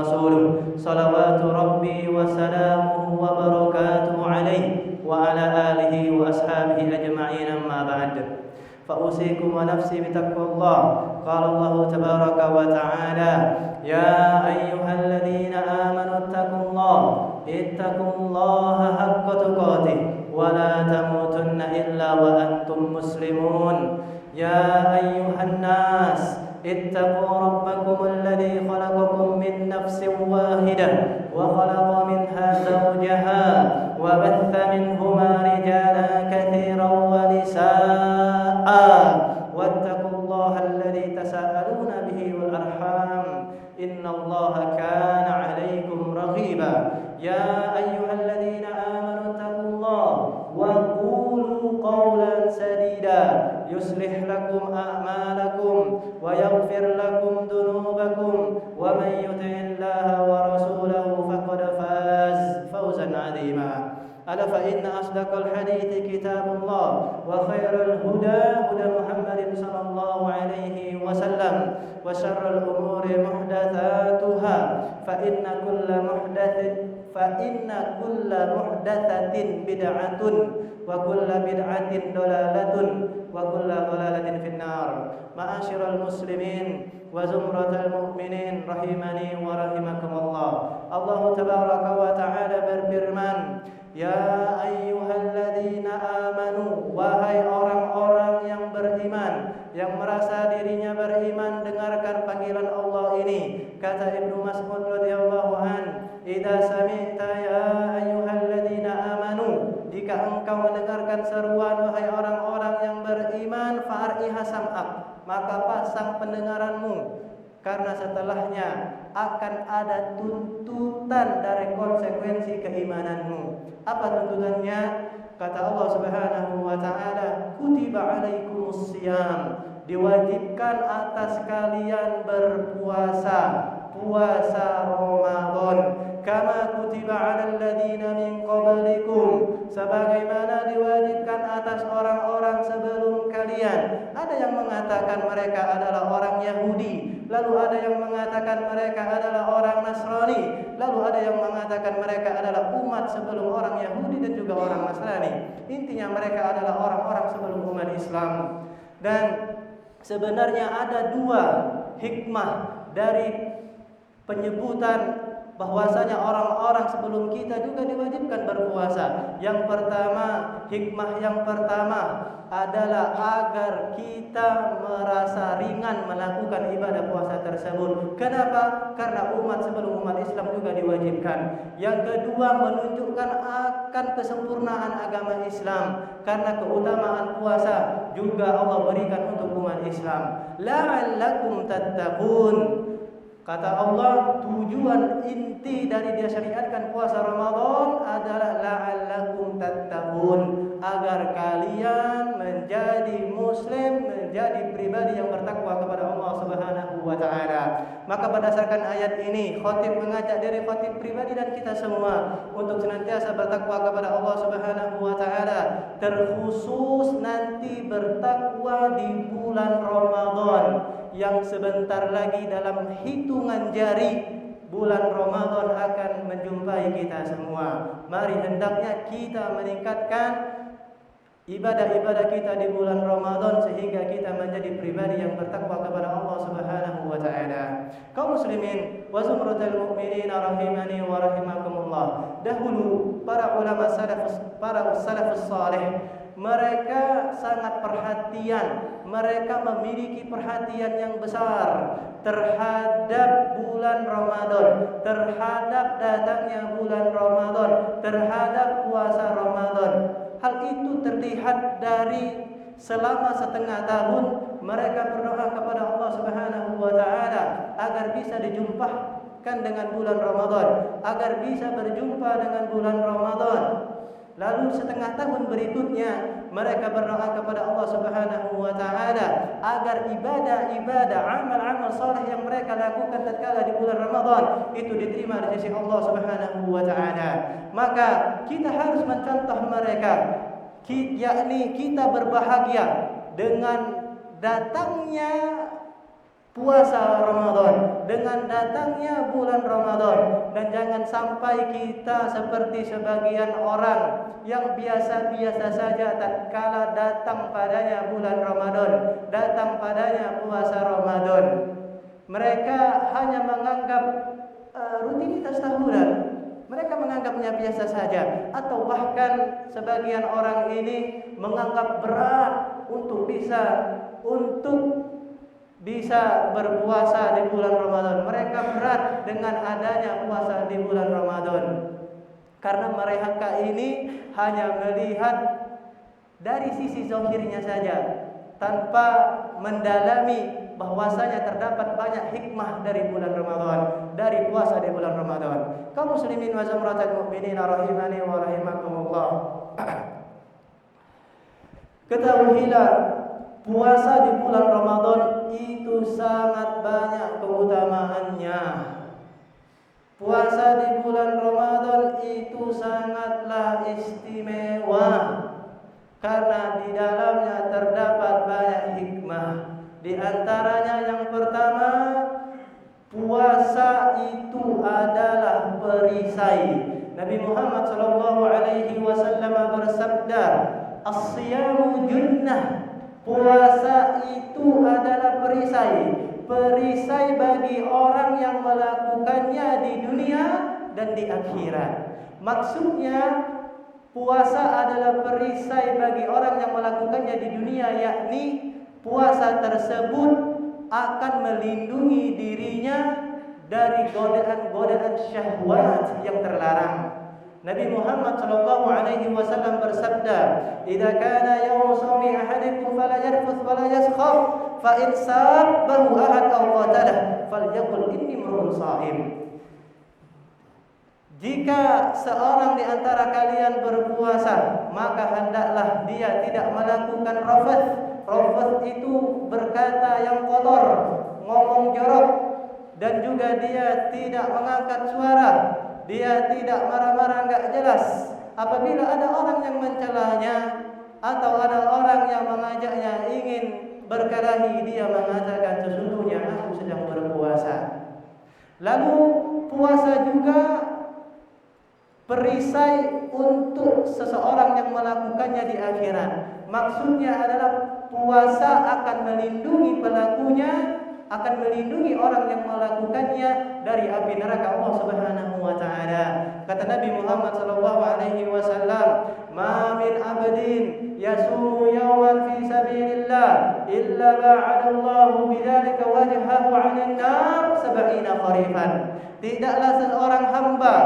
رسوله صلوات ربي وسلامه وبركاته عليه وعلى آله وأصحابه أجمعين أما بعد فأوصيكم ونفسي بتقوى الله قال الله تبارك وتعالى يا أيها الذين آمنوا اتقوا الله حق تقاته ولا تموتن إلا وأنتم مسلمون يا أيها الناس اتقوا ربكم الذي خلقكم من نفس واحدة وخلق منها زوجها وبث منهما رجالا كثيرا ونساء واتقوا الله الذي تساءلون به والأرحام إن الله كان عليكم رقيبا يا أيها الذين آمنوا اتقوا الله وقولوا قولا سديدا يصلح لكم أعمالكم ويغفر لكم ذنوبكم ومن يطع الله ورسوله فقد فاز فوزا عظيما ألا فإن أصدق الحديث كتاب الله وخير الهدى هدى محمد صلى الله عليه وسلم وشر الأمور محدثاتها فإن كل محدثة بدعة وكل بدعة ضلالة وكل ضلالة في النار معاشر المسلمين وزمرة المؤمنين rahimani wa rahimakumullah. Allah tabaraka wa ta'ala berfirman, ya ayyuhalladzina amanu, wahai orang-orang yang beriman, yang merasa dirinya beriman, dengarkan panggilan Allah ini. Kata Ibnu Mas'ud radhiyallahu an, idza sami'ta ya ayyuhalladzina amanu, jika engkau mendengarkan seruan wahai orang-orang yang beriman, fa'ar'iha sam'ak, maka pasang pendengaranmu, karena setelahnya akan ada tuntutan dari konsekuensi keimananmu. Apa tuntutannya? Kata Allah Subhanahu wa taala, kutiba alaikumus shiyam, diwajibkan atas kalian berpuasa, puasa Ramadan, kama kutiba alal ladzina min qablikum, sebagaimana diwajibkan atas orang-orang sebelum kalian. Ada yang mengatakan mereka adalah orang Yahudi, lalu ada yang mengatakan mereka adalah orang Nasrani, lalu ada yang mengatakan mereka adalah umat sebelum orang Yahudi dan juga orang Nasrani. Intinya mereka adalah orang-orang sebelum umat Islam. Dan sebenarnya ada dua hikmah dari penyebutan bahwasanya orang-orang sebelum kita juga diwajibkan berpuasa. Yang pertama, hikmah yang pertama adalah agar kita merasa ringan melakukan ibadah puasa tersebut. Kenapa? Karena umat sebelum umat Islam juga diwajibkan. Yang kedua, menunjukkan akan kesempurnaan agama Islam, karena keutamaan puasa juga Allah berikan untuk umat Islam. La'allakum tattaqun. Kata Allah, tujuan inti dari disyariatkan puasa Ramadan adalah la'allakum tattaqun, agar kalian menjadi muslim, menjadi pribadi yang bertakwa kepada Allah Subhanahu wa taala. Maka berdasarkan ayat ini, khatib mengajak diri khatib pribadi dan kita semua untuk senantiasa bertakwa kepada Allah Subhanahu wa taala, terkhusus nanti bertakwa di bulan Ramadan yang sebentar lagi dalam hitungan jari bulan Ramadan akan menjumpai kita semua. Mari hendaknya kita meningkatkan ibadah-ibadah kita di bulan Ramadan sehingga kita menjadi pribadi yang bertakwa kepada Allah Subhanahu wa taala. Kaum muslimin wa zumratul mu'minin rahimani wa rahimakumullah. Dahulu para ulama salafus salih, mereka sangat perhatian, mereka memiliki perhatian yang besar terhadap bulan Ramadan, terhadap datangnya bulan Ramadan, terhadap puasa Ramadan. Hal itu terlihat dari selama setengah tahun mereka berdoa kepada Allah Subhanahu wa taala agar bisa dijumpakan dengan bulan Ramadan, agar bisa berjumpa dengan bulan Ramadan. Lalu setengah tahun berikutnya mereka berdoa kepada Allah Subhanahu wa taala agar ibadah-ibadah, amal-amal saleh yang mereka lakukan tatkala di bulan Ramadan itu diterima di sisi Allah Subhanahu wa taala. Maka kita harus mencontoh mereka, yakni kita berbahagia dengan datangnya puasa Ramadan, dengan datangnya bulan Ramadan. Dan jangan sampai kita seperti sebagian orang yang biasa-biasa saja tatkala datang padanya bulan Ramadan, datang padanya puasa Ramadan. Mereka hanya menganggap rutinitas tahunan. Mereka menganggapnya biasa saja, atau bahkan sebagian orang ini menganggap berat untuk bisa berpuasa di bulan Ramadan. Mereka berat dengan adanya puasa di bulan Ramadan, karena mereka ini hanya melihat dari sisi zahirnya saja, tanpa mendalami bahwasanya terdapat banyak hikmah dari bulan Ramadan, dari puasa di bulan Ramadan. Kaum muslimin wa zamratul mukminin rahimani wa rahimakumullah. Ketahuilah, puasa di bulan Ramadan itu sangat banyak keutamaannya. Puasa di bulan Ramadan itu sangatlah istimewa, karena di dalamnya terdapat banyak hikmah. Di antaranya yang pertama, puasa itu adalah perisai. Nabi Muhammad SAW bersabda, "As-siyamu junnah." Puasa itu adalah perisai. Perisai bagi orang yang melakukannya di dunia dan di akhirat. Maksudnya, puasa adalah perisai bagi orang yang melakukannya di dunia, yakni puasa tersebut akan melindungi dirinya dari godaan-godaan syahwat yang terlarang. Nabi Muhammad SAW bersabda, "Idza kana yawmu shaumi ahadikum fala yarfuth wala yaskhab, fa in sabbahu ahad aw qatalah falyaqul inni mar'un sha'im." Jika seorang di antara kalian berpuasa, maka hendaklah dia tidak melakukan rafath. Rafath itu berkata yang kotor, ngomong jorok, dan juga dia tidak mengangkat suara, dia tidak marah-marah enggak jelas. Apabila ada orang yang mencelanya atau ada orang yang mengajaknya ingin berkelahi, dia mengatakan sesungguhnya aku sedang berpuasa. Lalu puasa juga perisai untuk seseorang yang melakukannya di akhirat. Maksudnya adalah puasa akan melindungi pelakunya, akan melindungi orang yang melakukannya dari api neraka Allah Subhanahu wa taala. Kata Nabi Muhammad SAW, "Ma min 'abdin yasumu yawman fi sabilillah illa ba'adallahu bidzalika wajhahu 'anil nar 70 kharifan." Tidaklah seorang hamba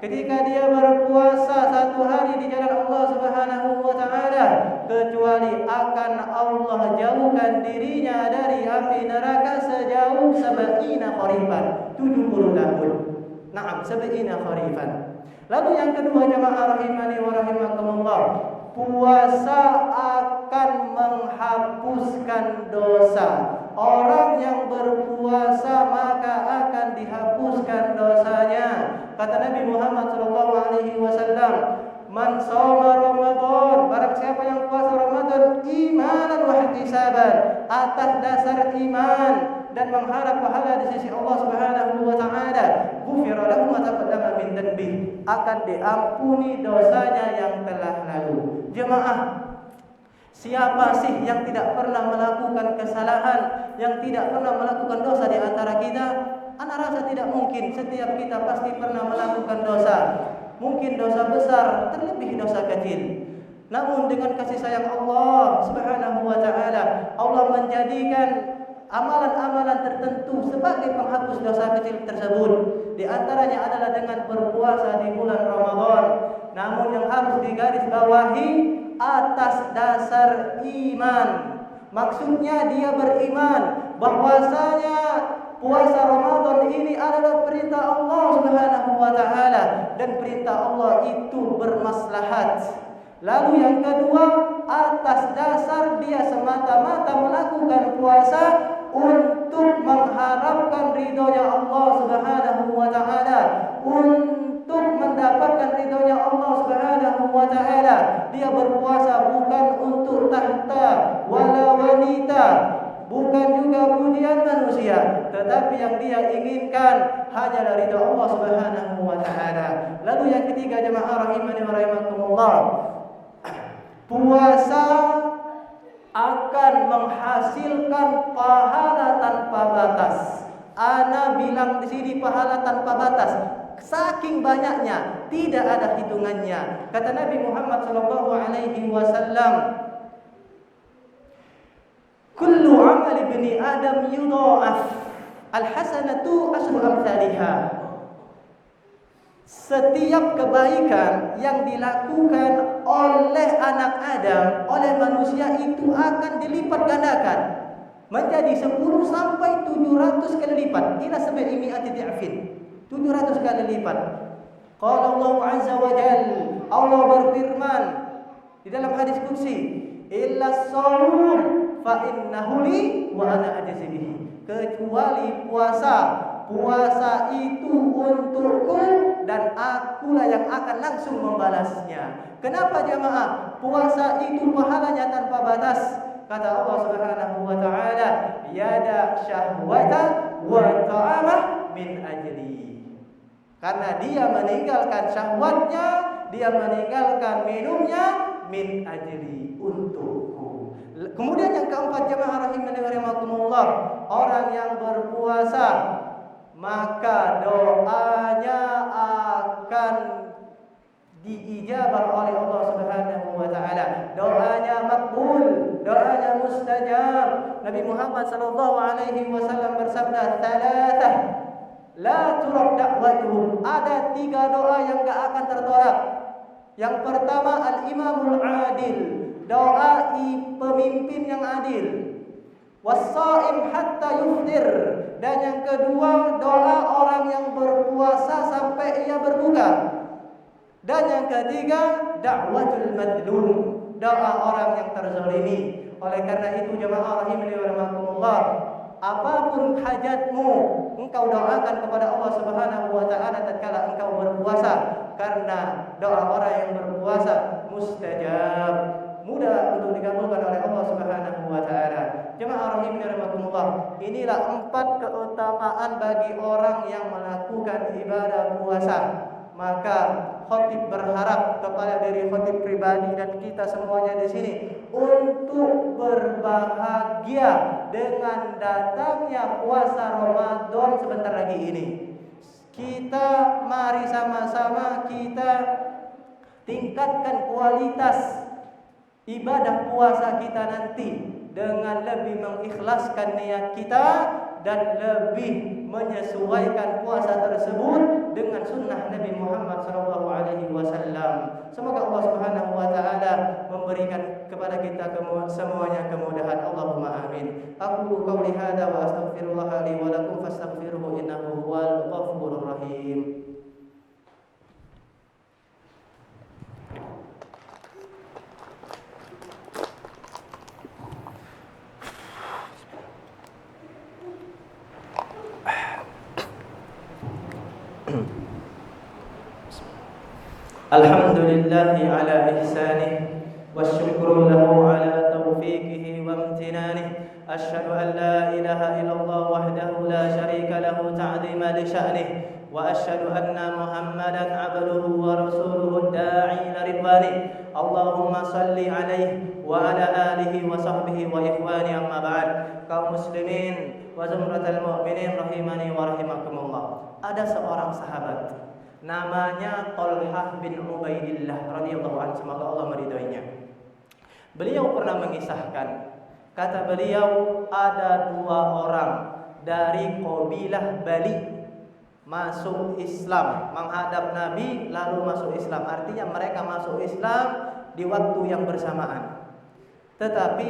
ketika dia berpuasa satu hari di jalan Allah Subhanahu wa taala, kecuali akan Allah jauhkan dirinya dari api neraka sejauh 70 kharifan, 70 tahun. Naam, 70 kharifan. Lalu yang kedua, jamaah rahimani wa rahimakumullah, puasa akan menghapuskan dosa. Orang yang berpuasa maka akan dihapuskan dosanya. Kata Nabi Muhammad SAW, "Man shoma Ramadan," barang siapa yang puasa Ramadan imanan wa ihtisaban, atas dasar iman dan mengharap pahala di sisi Allah Subhanahu wa taala, ghufira lahu ma taqaddama min dhanbi, akan diampuni dosanya yang telah lalu. Jemaah, siapa sih yang tidak pernah melakukan kesalahan, yang tidak pernah melakukan dosa di antara kita? Ana rasa tidak mungkin. Setiap kita pasti pernah melakukan dosa. Mungkin dosa besar, terlebih dosa kecil. Namun dengan kasih sayang Allah Subhanahu wa taala, Allah menjadikan amalan-amalan tertentu sebagai penghapus dosa kecil tersebut. Di antaranya adalah dengan berpuasa di bulan Ramadan. Namun yang harus digarisbawahi, atas dasar iman. Maksudnya dia beriman bahwasanya puasa Ramadan ini adalah perintah Allah Subhanahu wa taala dan perintah Allah itu bermaslahat. Lalu yang kedua, atas dasar dia semata-mata melakukan puasa untuk mengharapkan ridhonya Allah Subhanahu wa taala, untuk mendapatkan ridhonya Allah Subhanahu wa taala. Dia berpuasa bukan untuk tahta wala wanita, bukan juga pujian manusia. rahimahullah, puasa akan menghasilkan pahala tanpa batas. Ana bilang di sini pahala tanpa batas. Saking banyaknya, tidak ada hitungannya. Kata Nabi Muhammad sallallahu alaihi wasallam, "Kullu 'amal ibni Adam yudha'af, al-hasanatu asyru amsalihha." Setiap kebaikan yang dilakukan oleh anak Adam, oleh manusia itu akan dilipat gandakan menjadi 10 sampai 700 kali lipat. Ila 700 di'afin. 700 kali lipat. Qala Allah Azza wa Jalla, Allah berfirman di dalam hadis qudsi, "Illa shaum fa innahu li wa ana ajzi bihi." Kecuali puasa, puasa itu untukku dan akulah yang akan langsung membalasnya. Kenapa jemaah? Puasa itu pahalanya tanpa batas. Kata Allah Subhanahu wa taala, "Yada syahwata wa ta'amah min ajli." Karena dia meninggalkan syahwatnya, dia meninggalkan minumnya min ajli, untukku. Kemudian yang keempat, jemaah rahimani wa rahimakumullah, orang yang berpuasa maka doanya akan diijabah oleh Allah Subhanahu wa taala. Doanya makbul, doanya mustajab. Nabi Muhammad sallallahu alaihi wasallam bersabda, "Thalathah la turad da'watuhum." Ada 3 doa yang enggak akan tertolak. Yang pertama, al-imamul adil, doa pemimpin yang adil. Was-shaim hatta yuftir. Dan yang kedua, doa orang yang berpuasa sampai ia berbuka. Dan yang ketiga, da'watul madlum, doa orang yang terzalimi. Oleh karena itu jemaah rahimani wa rahimakumullah, apapun hajatmu, engkau doakan kepada Allah Subhanahu wa taala tatkala engkau berpuasa, karena doa orang yang berpuasa mustajab, mudah untuk dikabulkan oleh Allah Subhanahu wa taala. Jemaah rahimani wa rahimakumullah, inilah 4 keutamaan bagi orang yang melakukan ibadah puasa. Maka khatib berharap kepada diri khatib pribadi dan kita semuanya di sini untuk berbahagia dengan datangnya puasa Ramadan sebentar lagi ini. Kita mari sama-sama kita tingkatkan kualitas ibadah puasa kita nanti dengan lebih mengikhlaskan niat kita dan lebih menyesuaikan puasa tersebut dengan sunnah Nabi Muhammad SAW. Semoga Allah Subhanahu wa taala memberikan kepada kita semuanya kemudahan. Allahumma amin. Aku qauli hadza wa astaghfirullah li wa lakum fastaghfiruhu innahu huwal ghafurur rahim. Alhamdulillahi ala ihsanih wasyukru lahu ala taufiqihi wa amtinanihi. Asyhadu an la ilaha illallah wahdahu la syarika lahu ta'zima li sya'nihi wa asyhadu anna Muhammadan 'abduhu wa rasuluhu da'i ila ridwanihi. Allahumma salli alaihi wa ala alihi wa sahbihi wa ikhwani, amma ba'd. Kaum muslimin wa zumratal mu'minin rahimani wa rahimakumullah. Ada seorang sahabat namanya Thalhah bin Ubaidillah radhiyallahu anhu, semoga Allah meridhoinya. Beliau pernah mengisahkan, kata beliau, ada 2 orang dari kabilah Bali masuk Islam, menghadap Nabi lalu masuk Islam. Artinya mereka masuk Islam di waktu yang bersamaan. Tetapi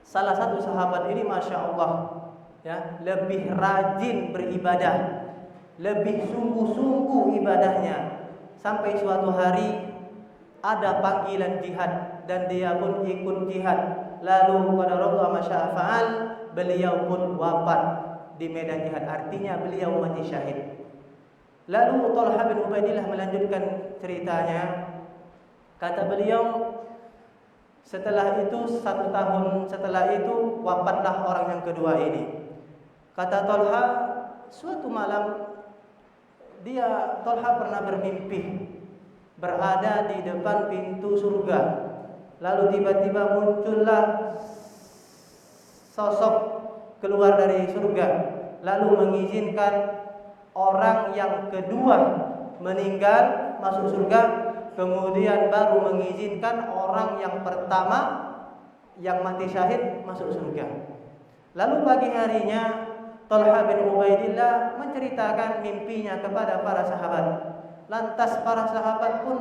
salah satu sahabat ini masya Allah ya, lebih rajin beribadah, lebih sungguh-sungguh ibadahnya, sampai suatu hari ada panggilan jihad dan dia pun ikut jihad. Lalu qadarullah masya fa'al, beliau pun wafat di medan jihad, artinya beliau mati syahid. Lalu Thalhah bin Ubaidillah melanjutkan ceritanya. Kata beliau, setelah itu 1 tahun setelah itu wafatlah orang yang kedua ini. Kata Thalhah, suatu malam Thalhah pernah bermimpi. berada di depan pintu surga. Lalu tiba-tiba muncullah sosok keluar dari surga, lalu mengizinkan orang yang kedua meninggal masuk surga, kemudian baru mengizinkan orang yang pertama yang mati syahid masuk surga. Lalu pagi harinya Talha bin Ubaidillah menceritakan mimpinya kepada para sahabat. Lantas para sahabat pun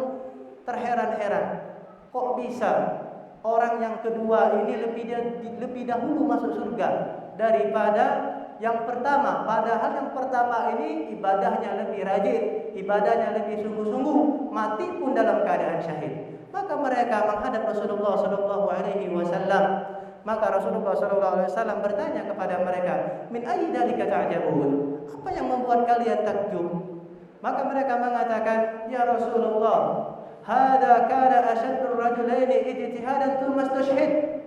terheran-heran, kok bisa orang yang kedua ini lebih dahulu masuk surga daripada yang pertama, padahal yang pertama ini ibadahnya lebih rajin, ibadahnya lebih sungguh-sungguh, mati pun dalam keadaan syahid. Maka mereka menghadap Rasulullah sallallahu alaihi wasallam. Maka Rasulullah sallallahu alaihi wasallam bertanya kepada mereka, "Min ayyi dzalika ta'jabun?" Apa yang membuat kalian takjub? Maka mereka mengatakan, "Ya Rasulullah, hada kana ashaddur rajulaini ijtihadan tsumma istashhid."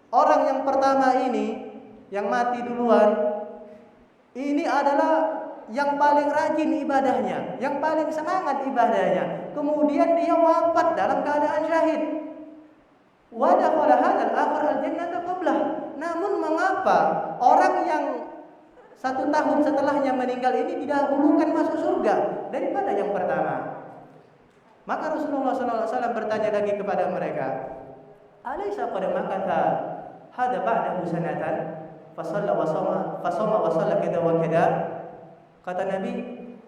Orang yang pertama ini yang mati duluan ini adalah yang paling rajin ibadahnya, yang paling semangat ibadahnya. Kemudian dia wafat dalam keadaan syahid. Wa dakhala hadzal akhir al-jannata qablah. Namun mengapa orang yang 1 tahun setelahnya meninggal ini didahulukan masuk surga daripada yang pertama? Maka Rasulullah SAW bertanya lagi kepada mereka, "Alaysa qad makatha hada ba'dahu sanatan fasalla wa shoma wa shalla kada wa kada?" Kata Nabi,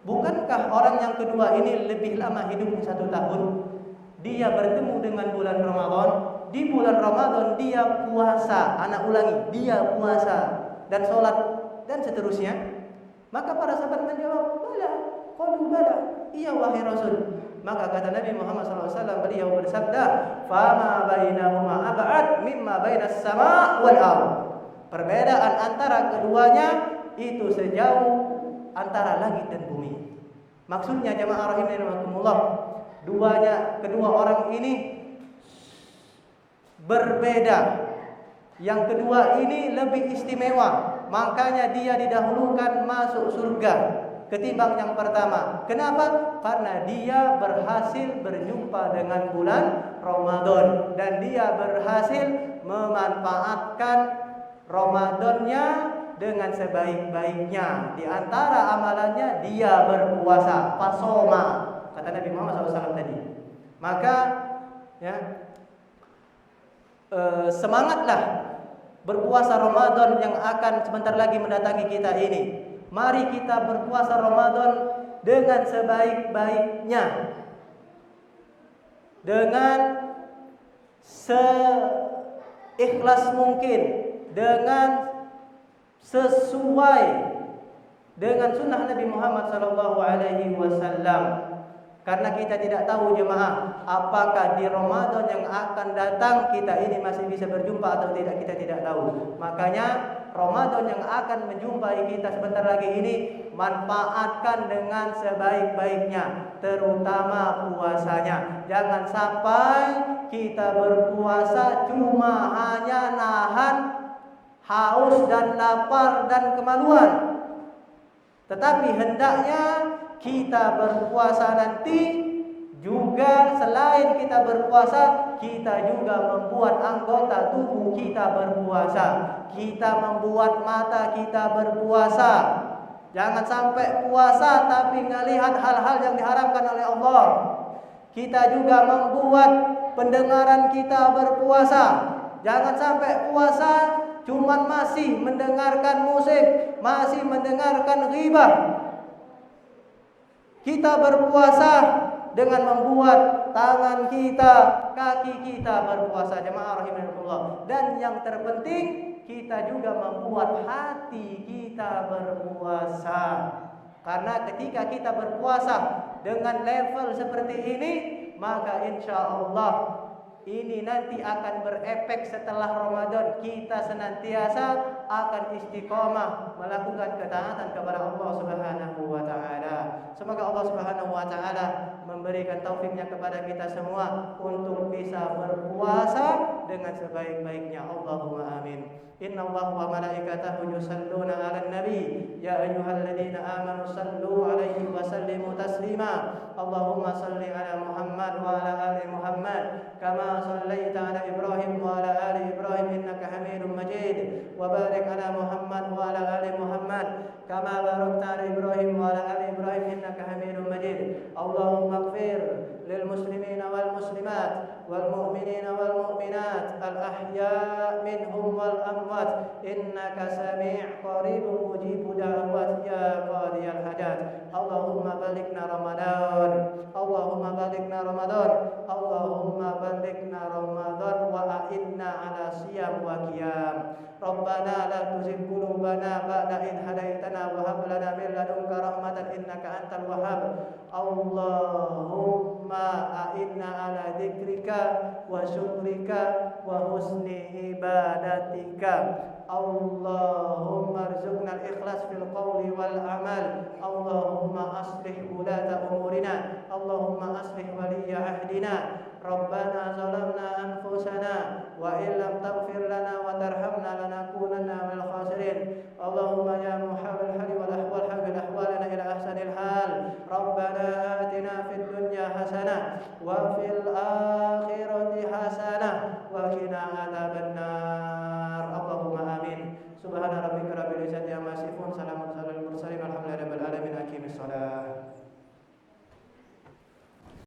bukankah orang yang kedua ini lebih lama hidupnya 1 tahun? Dia bertemu dengan bulan Ramadan. Di bulan Ramadan dia puasa. Anak ulangi, dia puasa dan sholat dan seterusnya. Maka para sahabat menjawab, "Bala, qalu bala." Iya wahai Rasul. Maka kata Nabi Muhammad SAW, beliau bersabda, "Fama bainahuma ab'ad mimma bainas sama' wal ardh." Perbedaan antara keduanya itu sejauh antara langit dan bumi. Maksudnya jamaah rahimakumullah, kedua orang ini berbeda. Yang kedua ini lebih istimewa, makanya dia didahulukan masuk surga ketimbang yang pertama. Kenapa? Karena dia berhasil berjumpa dengan bulan Ramadan dan dia berhasil memanfaatkan Ramadannya dengan sebaik-baiknya. Di antara amalannya dia berpuasa, pasoma, kata Nabi Muhammad SAW tadi. Maka ya, semangatlah berpuasa Ramadan yang akan sebentar lagi mendatangi kita ini. Mari kita berpuasa Ramadan dengan sebaik-baiknya, dengan seikhlas mungkin, dengan sesuai dengan sunnah Nabi Muhammad SAW. Karena kita tidak tahu jemaah, apakah di Ramadan yang akan datang kita ini masih bisa berjumpa atau tidak, kita tidak tahu. Makanya Ramadan yang akan menjumpai kita sebentar lagi ini, manfaatkan dengan sebaik-baiknya, terutama puasanya. Jangan sampai kita berpuasa cuma hanya nahan haus dan lapar dan kemaluan. Tetapi hendaknya kita berpuasa nanti juga selain kita berpuasa, kita juga membuat anggota tubuh kita berpuasa. Kita membuat mata kita berpuasa. Jangan sampai puasa tapi ngelihat hal-hal yang diharamkan oleh Allah. Kita juga membuat pendengaran kita berpuasa. Jangan sampai puasa cuman masih mendengarkan musik, masih mendengarkan ghibah. Kita berpuasa dengan membuat tangan kita, kaki kita berpuasa, jemaah rahimakumullah. Dan yang terpenting, kita juga membuat hati kita berpuasa. Karena ketika kita berpuasa dengan level seperti ini, maka insya Allah ini nanti akan berefek setelah Ramadan. Kita senantiasa akan istiqomah melakukan ketaatan kepada Allah Subhanahu wa taala. Semoga Allah Subhanahu wa taala memberikan taufiknya kepada kita semua untuk bisa berpuasa dengan sebaik-baiknya. Allahumma amin. Inna Allah wa malaikatahu yusalluna 'alan nabi ya ayyuhalladzina amanu sallu 'alaihi wa sallimu taslima. تسليما اللهم صل على محمد وعلى آل محمد كما صليت على إبراهيم وعلى آل إبراهيم إنك حميد مجيد وبارك على محمد وعلى آل محمد كما باركت على إبراهيم وعلى آل إبراهيم إنك حميد مجيد اللهم اغفر للمسلمين والمسلمات والمؤمنين والمؤمنات الأحياء منهم والأموات إنك سميع قريب مجيب دعوات يا قاضي الحاجات اللهم بلغنا رمضان اللهم بلغنا رمضان اللهم بلغنا رمضان وأعنا على صيام وقيام ربنا لا تزغ قلوبنا بعد إذ هديتنا وهب لنا من لدنك رحمة إنك أنت الوهاب اللهم أعنا على ذكرك وشكرك وحسن عبادتك اللهم ارزقنا الإخلاص في القول والعمل اللهم أصلح ولاة أمورنا اللهم أصلح ولي عهدنا ربنا ظلمنا أنفسنا وإن لم تغفر لنا وترحمنا لنكونن من الخاسرين اللهم يا محول الحال والأحوال حول أحوالنا إلى أحسن الحال ربنا آتنا في الدنيا حسنة وفي الآخرة حسنة وقنا عذاب النار